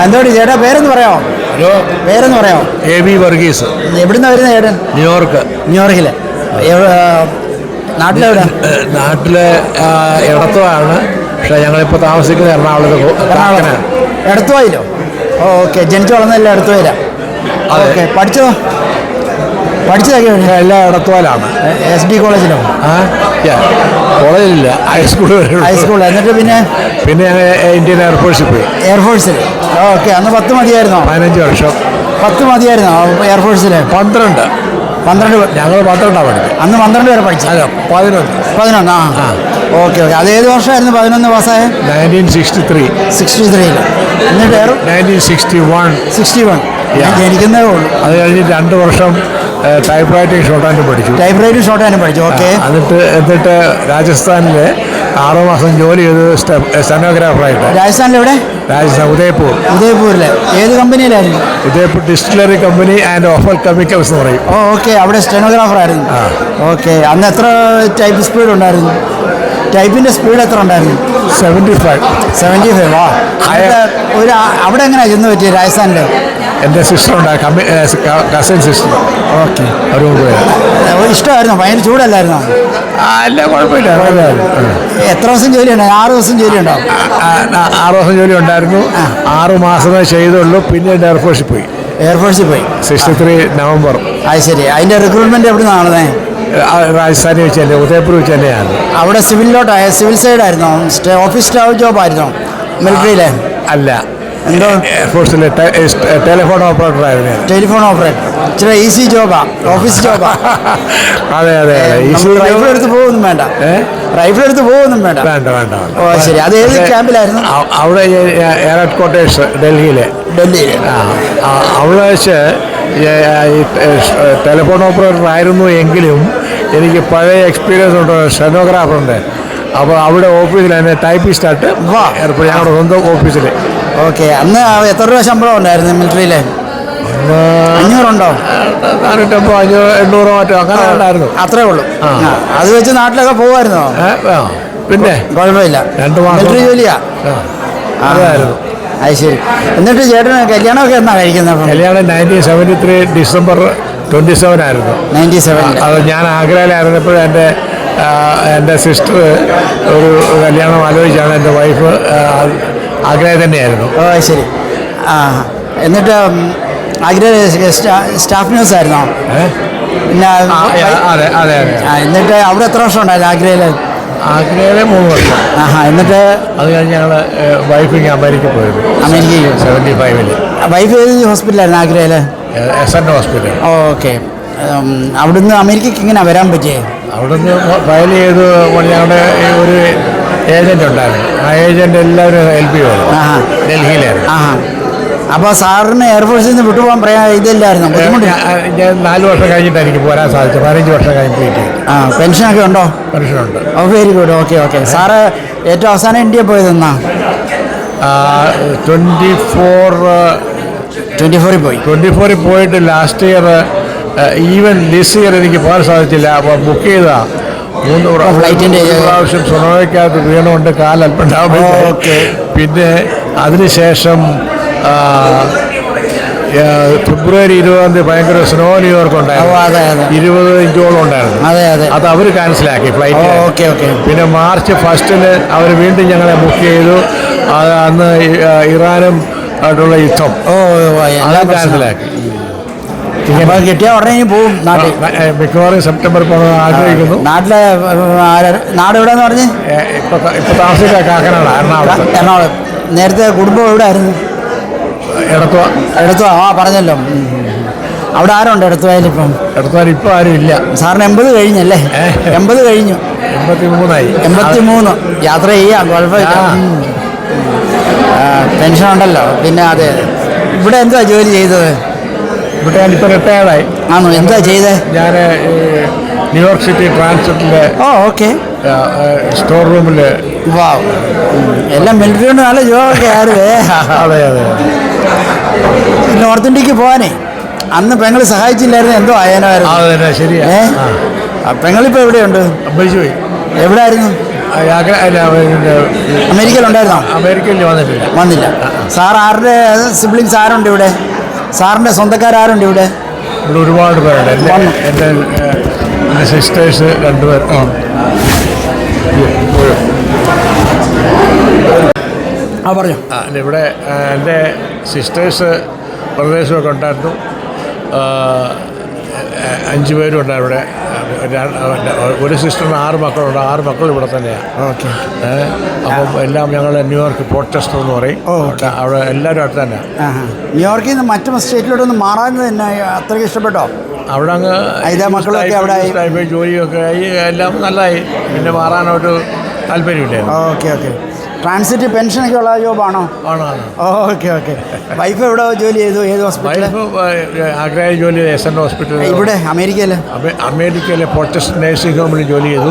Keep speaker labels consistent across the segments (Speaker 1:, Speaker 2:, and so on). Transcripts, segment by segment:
Speaker 1: എന്തോടി ചേട്ടാ പേരെന്ന് പറയാമോ?
Speaker 2: ഹലോ,
Speaker 1: പേരെന്ന് പറയാമോ?
Speaker 2: AB വർഗീസ്.
Speaker 1: എവിടുന്ന വരുന്ന ചേട്ടൻ?
Speaker 2: ന്യൂയോർക്ക്.
Speaker 1: ന്യൂയോർക്കില്. നാട്ടിലെവിടെ?
Speaker 2: നാട്ടില് എടത്തുവാണ്. പക്ഷെ ഞങ്ങളിപ്പോൾ താമസിക്കുന്നത് എറണാകുളത്ത്.
Speaker 1: എടത്തുവായിലോ? ഓക്കെ. ജനിച്ചു വളർന്നല്ല എടത്തുവായില്ല. ഓക്കെ. പഠിച്ചതൊക്കെ
Speaker 2: എല്ലാം എടത്തുവാലാണ്.
Speaker 1: SD കോളേജിലോ?
Speaker 2: കോളേജിലില്ല,
Speaker 1: ഹൈസ്കൂൾ. എന്നിട്ട് പിന്നെ
Speaker 2: ഞങ്ങൾ ഇന്ത്യൻ എയർഫോഴ്സിൽ പോയി.
Speaker 1: എയർഫോഴ്സിൽ. ഓക്കെ. അന്ന് 10 മതിയായിരുന്നോ?
Speaker 2: 15 വർഷം.
Speaker 1: 10 മതിയായിരുന്നോ എയർഫോഴ്സിൽ?
Speaker 2: 12. ഞങ്ങൾ 12 പഠിച്ചത്.
Speaker 1: അന്ന് 12 വരെ പഠിച്ചു.
Speaker 2: അല്ല, 11.
Speaker 1: ആ. ഓക്കെ. അത് ഏത് വർഷമായിരുന്നു 11 പാസ്സായ?
Speaker 2: 1963.
Speaker 1: എന്നിട്ട്
Speaker 2: 1961.
Speaker 1: ഞാൻ ജനിക്കുന്നതേ ഉള്ളൂ.
Speaker 2: അത് കഴിഞ്ഞ് 2 വർഷം ടൈപ്പ് റൈറ്റിംഗ് ഷോർട്ട് ഹാൻഡ് പഠിച്ചു. ഓക്കെ. എന്നിട്ട് രാജസ്ഥാനിൽ 6 മാസം ജോലി ചെയ്ത് സ്റ്റെനോഗ്രാഫറായിട്ട്.
Speaker 1: രാജസ്ഥാനിൽ എവിടെ?
Speaker 2: രാജസ്ഥാൻ ഉദയ്പൂരിലെ.
Speaker 1: ഏത് കമ്പനിയിലായിരുന്നു?
Speaker 2: ഉദയ്പൂർ ഡിസ്റ്റിലറി കമ്പനി ആൻഡ് ഓഫൽ കെമിക്കൽസ് എന്ന് പറയും.
Speaker 1: ഓക്കെ. അവിടെ സ്റ്റെനോഗ്രാഫർ ആയിരുന്നു. ഓക്കെ. അന്ന് എത്ര ടൈപ്പ് സ്പീഡ് ഉണ്ടായിരുന്നു? ടൈപ്പിൻ്റെ സ്പീഡ് എത്ര ഉണ്ടായിരുന്നു?
Speaker 2: 75.
Speaker 1: വാ. അവിടെ എങ്ങനെയാണ് ചെന്ന് പറ്റിയത് രാജസ്ഥാനിൽ?
Speaker 2: എൻ്റെ സിസ്റ്റർ ഉണ്ടായി, കസിൻ സിസ്റ്റർ.
Speaker 1: ഓക്കെ.
Speaker 2: ഒരു
Speaker 1: ഇഷ്ടമായിരുന്നോ? ഭയങ്കര ചൂടല്ലായിരുന്നോ?
Speaker 2: അല്ല, കുഴപ്പമില്ല.
Speaker 1: എത്ര ദിവസം ജോലി ഉണ്ടായിരുന്നു? 6 ദിവസം ജോലി ഉണ്ടാവും.
Speaker 2: 6 ദിവസം ജോലി ഉണ്ടായിരുന്നു. 6 മാസമേ ചെയ്തുള്ളൂ. പിന്നെ എയർഫോഴ്സിൽ പോയി. 63 നവംബർ.
Speaker 1: അത് ശരി. അതിൻ്റെ റിക്രൂട്ട്മെൻറ്റ് എവിടെ നിന്നാണ്?
Speaker 2: രാജസ്ഥാനിൽ വെച്ച് തന്നെ, ഉദയ്പൂർ വെച്ച് തന്നെയാണ്.
Speaker 1: അവിടെ സിവിൽ സൈഡ് ആയിരുന്നോ? ഓഫീസ് സ്റ്റാഫ് ജോബ് ആയിരുന്നോ മിലിറ്ററിയിലെ?
Speaker 2: അല്ല,
Speaker 1: എന്തോ
Speaker 2: എയർഫോഴ്സിലെ ടെലിഫോൺ ഓപ്പറേറ്റർ ആയിരുന്നു.
Speaker 1: Telephone operator. ഇച്ചിരി ഈസി ജോബാ, ഓഫീസ് ജോബാ.
Speaker 2: അതെ.
Speaker 1: റൈഫിൾ എടുത്ത് പോകുന്നു വേണ്ട.
Speaker 2: വേണ്ട.
Speaker 1: ഓ ശരി. അത് ഏത് ക്യാമ്പിലായിരുന്നു?
Speaker 2: അവിടെ എയർ ഹെഡ്ക്വാർട്ടേഴ്സ് ഡൽഹിയിൽ. അവിടെ വെച്ച് ടെലിഫോൺ ഓപ്പറേറ്റർ ആയിരുന്നു. എങ്കിലും എനിക്ക് പഴയ എക്സ്പീരിയൻസ് ഉണ്ട്, സ്റ്റെനോഗ്രാഫറുണ്ട്. അപ്പോൾ അവിടെ ഓഫീസിൽ തന്നെ ടൈപ്പിസ്റ്റായിട്ട് ഏർപ്പെടും, ഞങ്ങളുടെ സ്വന്തം ഓഫീസിൽ.
Speaker 1: ഓക്കെ. അന്ന് എത്ര രൂപ ശമ്പളം ഉണ്ടായിരുന്നു മിലിറ്ററിയിൽ? 500
Speaker 2: 450, 800 മറ്റോ അങ്ങനെ ഉണ്ടായിരുന്നു.
Speaker 1: അത്രേ ഉള്ളൂ. അത് വെച്ച് നാട്ടിലൊക്കെ പോകുമായിരുന്നോ?
Speaker 2: പിന്നെ
Speaker 1: കുഴപ്പമില്ല.
Speaker 2: 2 മാസം
Speaker 1: മിലിറ്ററി ജോലിയാ.
Speaker 2: അതായിരുന്നു.
Speaker 1: അത് ശരി. എന്നിട്ട് ചേട്ടന് കല്യാണമൊക്കെ എന്നാ കഴിക്കുന്നത്?
Speaker 2: കല്യാണം 1973 ഡിസംബർ 27 ആയിരുന്നു.
Speaker 1: 97.
Speaker 2: അത് ഞാൻ ആഗ്രയിലായിരുന്നപ്പോൾ എൻ്റെ സിസ്റ്റർ ഒരു കല്യാണം ആലോചിച്ചാണ്. എൻ്റെ വൈഫ് ആഗ്രയിൽ തന്നെയായിരുന്നു.
Speaker 1: ഓ ശരി. എന്നിട്ട് ആഗ്ര സ്റ്റാഫ് ന്യൂസ് ആയിരുന്നോ? പിന്നെ
Speaker 2: അതെ.
Speaker 1: എന്നിട്ട് അവിടെ എത്ര വർഷം ഉണ്ടായിരുന്നു ആഗ്രയിൽ?
Speaker 2: 3 വർഷം.
Speaker 1: എന്നിട്ട്
Speaker 2: അത് കഴിഞ്ഞ് ഞങ്ങൾ വൈഫ് അമേരിക്കയിൽ പോയിരുന്നു. 75.
Speaker 1: വൈഫ് ഏത് ഹോസ്പിറ്റലായിരുന്നു ആഗ്രയിൽ?
Speaker 2: SN hospital.
Speaker 1: ഓക്കെ. അവിടുന്ന് അമേരിക്കയ്ക്ക് എങ്ങനെയാണ് വരാൻ പറ്റിയത്?
Speaker 2: അവിടുന്ന് ഫയൽ ചെയ്ത് ഞങ്ങളുടെ ഒരു ഏജൻറ്റ് ഉണ്ടായിരുന്നു. ആ ഏജൻറ്റ് എല്ലാവരും ഹെൽപ്പ് ചെയ്യുമായിരുന്നു. ഡൽഹിയിലായിരുന്നു.
Speaker 1: അപ്പോൾ സാറിന് എയർഫോഴ്സിൽ നിന്ന് വിട്ടുപോകാൻ ഇതില്ലായിരുന്നു?
Speaker 2: ഞാൻ 4 വർഷം കഴിഞ്ഞിട്ടാണ് എനിക്ക് പോരാൻ സാധിച്ചത്. 15 വർഷം കഴിഞ്ഞിട്ട്.
Speaker 1: പെൻഷനൊക്കെ ഉണ്ടോ?
Speaker 2: പെൻഷനുണ്ട്.
Speaker 1: Very good. ഓക്കെ. സാറ് ഏറ്റവും അവസാനം ഇന്ത്യ പോയതെന്നാ? 24 പോയി. 24
Speaker 2: പോയിട്ട് last year, even this year എനിക്ക് പോകാൻ സാധിച്ചില്ല. അപ്പോൾ ബുക്ക് ചെയ്താ 3
Speaker 1: ഫ്ലൈറ്റിൻ്റെ
Speaker 2: പ്രാവശ്യം സുണോയ്ക്കകത്ത് വീണുകൊണ്ട് കാലൽപ്പം ഡാമേജ്. പിന്നെ അതിനുശേഷം ഫെബ്രുവരി 20 ഭയങ്കര സ്നോ ന്യൂയോർക്ക് ഉണ്ടായിരുന്നു. 20 ഇഞ്ചോളം ഉണ്ടായിരുന്നു. അത് അവർ ക്യാൻസലാക്കി ഫ്ലൈറ്റ്.
Speaker 1: ഓക്കെ.
Speaker 2: പിന്നെ മാർച്ച് 1 അവർ വീണ്ടും ഞങ്ങളെ ബുക്ക് ചെയ്തു. അന്ന് ഇറാനും ആയിട്ടുള്ള യുദ്ധം ക്യാൻസലാക്കി.
Speaker 1: കിട്ടിയ ഉടനെ ഇനി പോവും നാട്ടിൽ.
Speaker 2: മിക്കവാറും സെപ്റ്റംബർ പോകാൻ ആഗ്രഹിക്കുന്നു.
Speaker 1: നാട് എവിടെയെന്ന് പറഞ്ഞ്?
Speaker 2: ഇപ്പോൾ താമസിക്കുക കാക്കനാട്,
Speaker 1: എറണാകുളം. നേരത്തെ കുടുംബം എവിടെ ആയിരുന്നു? എടത്തുവ. പറഞ്ഞല്ലോ. അവിടെ ആരുണ്ട് എടത്തുവായിൽ ഇപ്പം?
Speaker 2: എടത്തുവായിൽ ഇപ്പോൾ ആരും ഇല്ല.
Speaker 1: സാറിന് 80 കഴിഞ്ഞല്ലേ? 80 കഴിഞ്ഞു. 83. യാത്ര ചെയ്യാം, കുഴപ്പമില്ല. പെൻഷൻ ഉണ്ടല്ലോ. പിന്നെ അതെ. ഇവിടെ എന്താ ജോലി ചെയ്തത്?
Speaker 2: ഇവിടെ ഞാനിപ്പോൾ റിട്ടയർഡായി.
Speaker 1: ആണോ? എന്താ ചെയ്തത്? ഞാൻ
Speaker 2: ന്യൂയോർക്ക് സിറ്റി ട്രാൻസിറ്റിലെ
Speaker 1: ഓക്കെ
Speaker 2: സ്റ്റോർ റൂമിൽ.
Speaker 1: എല്ലാം മിലിറ്ററി കൊണ്ട് നല്ല ജോബൊക്കെ ആയിരുന്നേ.
Speaker 2: അതെ.
Speaker 1: നോർത്ത് ഇന്ത്യക്ക് പോകാനേ അന്ന് പെങ്ങൾ സഹായിച്ചില്ലായിരുന്നു, എന്തോ ആയനായിരുന്നു.
Speaker 2: ശരിയാ.
Speaker 1: പെങ്ങളിപ്പോൾ എവിടെയുണ്ട്?
Speaker 2: മരിച്ചുപോയി.
Speaker 1: എവിടെയായിരുന്നു? അമേരിക്കയിലുണ്ടായിരുന്നോ?
Speaker 2: അമേരിക്കയിൽ
Speaker 1: വന്നില്ല. സാർ ആരുടെ സിബ്ലിങ്സ് ആരുണ്ട് ഇവിടെ? സാറിൻ്റെ സ്വന്തക്കാരുണ്ട് ഇവിടെ?
Speaker 2: ഇവിടെ ഒരുപാട് പേരുണ്ട്. എൻ്റെ സിസ്റ്റേഴ്സ് 2 പേർ.
Speaker 1: പറഞ്ഞു.
Speaker 2: ഇവിടെ എൻ്റെ സിസ്റ്റേഴ്സ് ബ്രദേഴ്സുമൊക്കെ ഉണ്ടായിരുന്നു. 5 പേരും ഉണ്ട് ഇവിടെ. ഒരു സിസ്റ്ററിന് 6 മക്കളുണ്ട്. 6 മക്കൾ ഇവിടെ തന്നെയാണ്.
Speaker 1: ഓക്കെ.
Speaker 2: അപ്പം എല്ലാം ഞങ്ങൾ ന്യൂയോർക്ക് പോർട്ടെസ്റ്റർ എന്ന് പറയും. അവിടെ എല്ലാവരും അടുത്ത് തന്നെ.
Speaker 1: ന്യൂയോർക്കിൽ നിന്ന് മറ്റു സ്റ്റേറ്റിലോട്ടൊന്ന് മാറാൻ തന്നെ അത്രയ്ക്ക് ഇഷ്ടപ്പെട്ടോ?
Speaker 2: അവിടെ അങ്ങ്
Speaker 1: ഇതേ മക്കളൊക്കെ അവിടെ
Speaker 2: ജോലിയൊക്കെ ആയി എല്ലാം നല്ലതായി. പിന്നെ മാറാനൊരു താല്പര്യമില്ലായിരുന്നു.
Speaker 1: Okay okay. ട്രാൻസിറ്റ് പെൻഷനൊക്കെ ഉള്ള ജോബാണോ?
Speaker 2: ആണോ?
Speaker 1: Okay okay. വൈഫ് എവിടെ ജോലി ചെയ്തു? ഏത് ഹോസ്പിറ്റൽ?
Speaker 2: ആഗ്രഹം ജോലി ചെയ്തു. SN hospital.
Speaker 1: ഇവിടെ
Speaker 2: അമേരിക്കയിലെ പോർട്ടെസ്റ്റ് നഴ്സിംഗ് ഹോമിൽ ജോലി ചെയ്തു.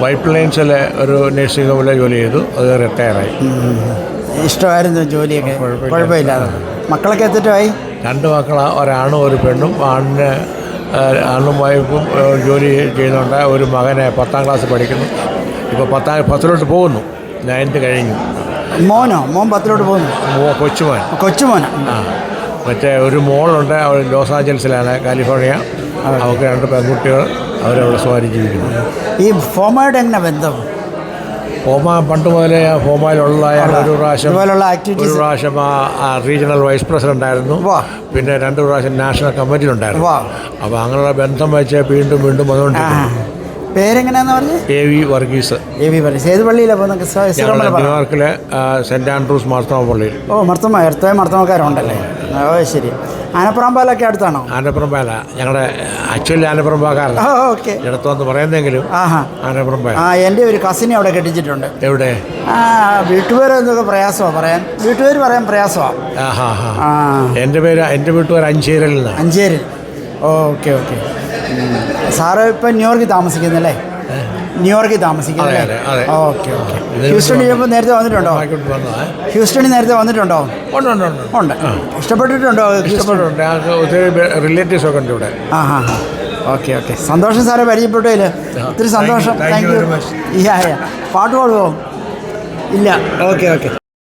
Speaker 2: വൈറ്റ് ലൈൻസിലെ ഒരു നഴ്സിംഗ് ഹോമിൽ ജോലി ചെയ്തു. അത് റിട്ടയറായി.
Speaker 1: ഇഷ്ടമായിരുന്നു ജോലിയൊക്കെ? കുഴപ്പമില്ലാതെ. മക്കളൊക്കെ എത്തിട്ടായി?
Speaker 2: 2 മക്കളാണ്. ഒരാണും ഒരു പെണ്ണും. ആണും വൈഫും ജോലി ചെയ്യുന്നുണ്ട്. ഒരു മകനെ 10ാം ക്ലാസ് പഠിക്കുന്നു. ഇപ്പോൾ 10ാം പോകുന്നു. 9th കഴിഞ്ഞു.
Speaker 1: മോനോ? മോൻ 10ോട്ട് പോകുന്നു? കൊച്ചുമോനാ.
Speaker 2: മറ്റേ ഒരു മോളുണ്ട്. അവൾ ലോസ് ആഞ്ചൽസിലാണ്, കാലിഫോർണിയ. അവർക്ക് 2 പെൺകുട്ടികൾ. അവരവിടെ സ്വാരി ജീവിക്കുന്നു.
Speaker 1: ഈ ഫോമയുടെ എങ്ങനെ ബന്ധം?
Speaker 2: പണ്ട് മുതലേ ഫോമയിലുള്ള ഒരു പ്രാവശ്യം റീജിയണൽ വൈസ് പ്രസിഡന്റ് ആയിരുന്നു. പിന്നെ 2 പ്രാവശ്യം നാഷണൽ കമ്മിറ്റിയിലുണ്ടായിരുന്നു. അപ്പോൾ അങ്ങനെയുള്ള ബന്ധം വെച്ച് വീണ്ടും വന്നുകൊണ്ടിരിക്കുന്നു.
Speaker 1: പേരെങ്ങനെയാന്ന് പറഞ്ഞു?
Speaker 2: AV വർഗീസ്.
Speaker 1: ഏത് പള്ളിയിലാണ് പോകുന്നത്?
Speaker 2: ന്യൂയോർക്കിലെ സെൻറ്റ് ആൻഡ്രൂസ് മാർത്തോമ പള്ളിയിൽ.
Speaker 1: മർത്തോമക്കാരുണ്ടല്ലേ? ഓ ശരി. ആനപ്പുറമ്പാലൊക്കെ അടുത്താണോ?
Speaker 2: ആനപ്പുറമ്പാല ഞങ്ങളുടെ ആക്ച്വലി ആനപ്പുറമ്പാക്കാരല്ല.
Speaker 1: ഓക്കെ.
Speaker 2: ഇടത്തോന്ന് പറയുന്നെങ്കിലും ആനപ്പുറമ്പാല.
Speaker 1: എൻ്റെ ഒരു കസിനെ അവിടെ കെട്ടിച്ചിട്ടുണ്ട്.
Speaker 2: എവിടെ?
Speaker 1: വീട്ടുപേര് എന്തൊക്കെ പ്രയാസമാണ് പറയാൻ? വീട്ടുപേര് പറയാൻ പ്രയാസമാണ്.
Speaker 2: എൻ്റെ വീട്ടുപേര് അഞ്ചേരിൽ നിന്നാണ്.
Speaker 1: അഞ്ചേരി. Okay okay. സാറ് ഇപ്പം ന്യൂയോർക്കിൽ താമസിക്കുന്നല്ലേ? ന്യൂയോർക്കിൽ താമസിക്കുന്നല്ലേ? Okay okay. ഹ്യൂസ്റ്റണിൽ ഇപ്പോൾ നേരത്തെ വന്നിട്ടുണ്ടോ? ഹ്യൂസ്റ്റണിൽ നേരത്തെ വന്നിട്ടുണ്ടോ? ഉണ്ട്. ഇഷ്ടപ്പെട്ടിട്ടുണ്ടോ?
Speaker 2: ഞങ്ങൾക്ക് ഒത്തിരി റിലേറ്റീവ്സ് ഒക്കെ ഉണ്ട് ഇവിടെ.
Speaker 1: Okay okay. സന്തോഷം സാറെ പരിചയപ്പെട്ടതിൽ. ഒത്തിരി സന്തോഷം. Thank you. പാട്ട് പാടുമോ? ഇല്ല. Okay okay.